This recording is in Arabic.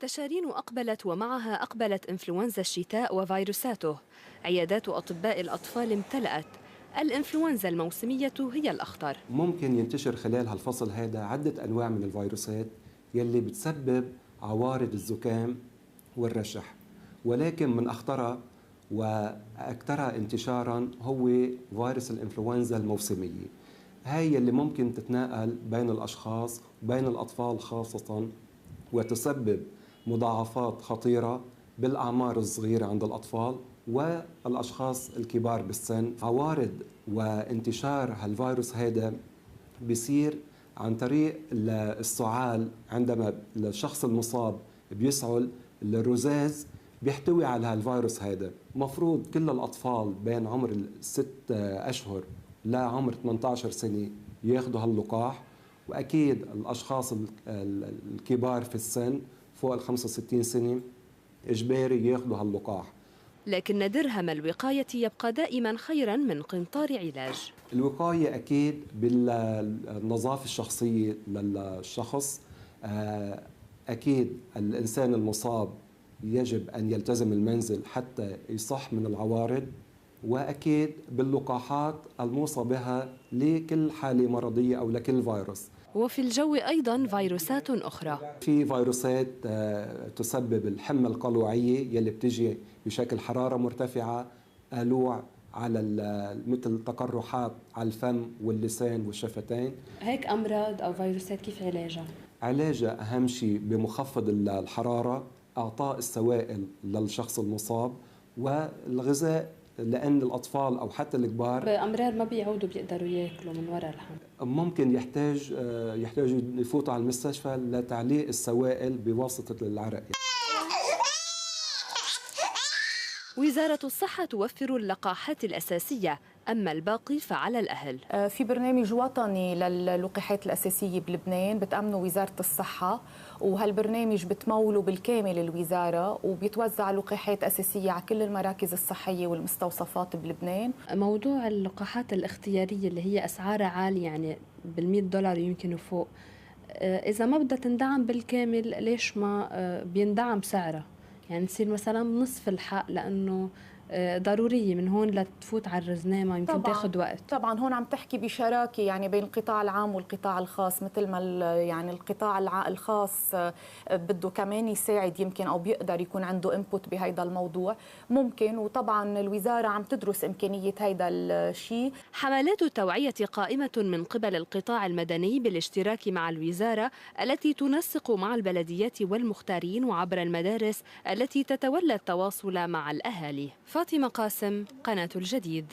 تشارين أقبلت ومعها أقبلت إنفلونزا الشتاء وفيروساته. عيادات أطباء الأطفال امتلأت. الإنفلونزا الموسمية هي الأخطر. ممكن ينتشر خلال هالفصل هذا عدة أنواع من الفيروسات يلي بتسبب عوارض الزكام والرشح، ولكن من أخطرها وأكثرها انتشاراً هو فيروس الإنفلونزا الموسمية. هاي اللي ممكن تتناقل بين الأشخاص وبين الأطفال خاصة، وتسبب مضاعفات خطيرة بالأعمار الصغيرة عند الأطفال والأشخاص الكبار بالسن. عوارض وانتشار هالفيروس هذا بيصير عن طريق السعال. عندما الشخص المصاب بيسعل، الرذاذ بيحتوي على هالفيروس هذا. مفروض كل الأطفال بين عمر 6 أشهر لعمر 18 سنة ياخدوا هاللقاح، وأكيد الأشخاص الكبار في السن فوق 65 سنة إجباري ياخدوا هاللقاح. لكن درهم الوقاية يبقى دائما خيرا من قنطار علاج. الوقاية أكيد بالنظافة الشخصية للشخص. أكيد الإنسان المصاب يجب أن يلتزم المنزل حتى يصح من العوارض، وأكيد باللقاحات الموصى بها لكل حالة مرضية أو لكل فيروس. وفي الجو أيضا فيروسات أخرى. في فيروسات تسبب الحمى القلوعية يلي بتجي بشكل حرارة مرتفعة، قلوع على مثل تقرحات على الفم واللسان والشفتين. هيك أمراض أو فيروسات كيف علاجها؟ علاجها أهم شيء بمخفض الحرارة، إعطاء السوائل للشخص المصاب، والغذاء، لأن الأطفال أو حتى الكبار بأمرار ما بيعودوا بيقدروا ياكلوا من وراء الحمى. ممكن يحتاجوا يفوتوا على المستشفى لتعليق السوائل بواسطة العرق. وزارة الصحة توفر اللقاحات الأساسية، أما الباقي فعلى الأهل. في برنامج وطني للقاحات الأساسية بلبنان بتأمنه وزارة الصحة، وهالبرنامج بتموله بالكامل الوزارة، وبيتوزع لقاحات أساسية على كل المراكز الصحية والمستوصفات بلبنان. موضوع اللقاحات الاختيارية اللي هي أسعارها عالية، يعني $100 يمكن وفوق، إذا ما بدها تندعم بالكامل ليش ما بيندعم سعرها؟ يعني تصير مثلا نصف الحق، لأنه ضرورية من هون لتفوت على الرزنامة يمكن تاخد وقت. طبعا هون عم تحكي بشراكة يعني بين القطاع العام والقطاع الخاص، مثل ما يعني القطاع الخاص بده كمان يساعد يمكن أو بيقدر يكون عنده انبوت بهيدا الموضوع ممكن، وطبعا الوزارة عم تدرس إمكانية هيدا الشيء. حملات التوعية قائمة من قبل القطاع المدني بالاشتراك مع الوزارة، التي تنسق مع البلديات والمختارين وعبر المدارس التي تتولى التواصل مع الأهالي. فاطمة قاسم، قناة الجديد.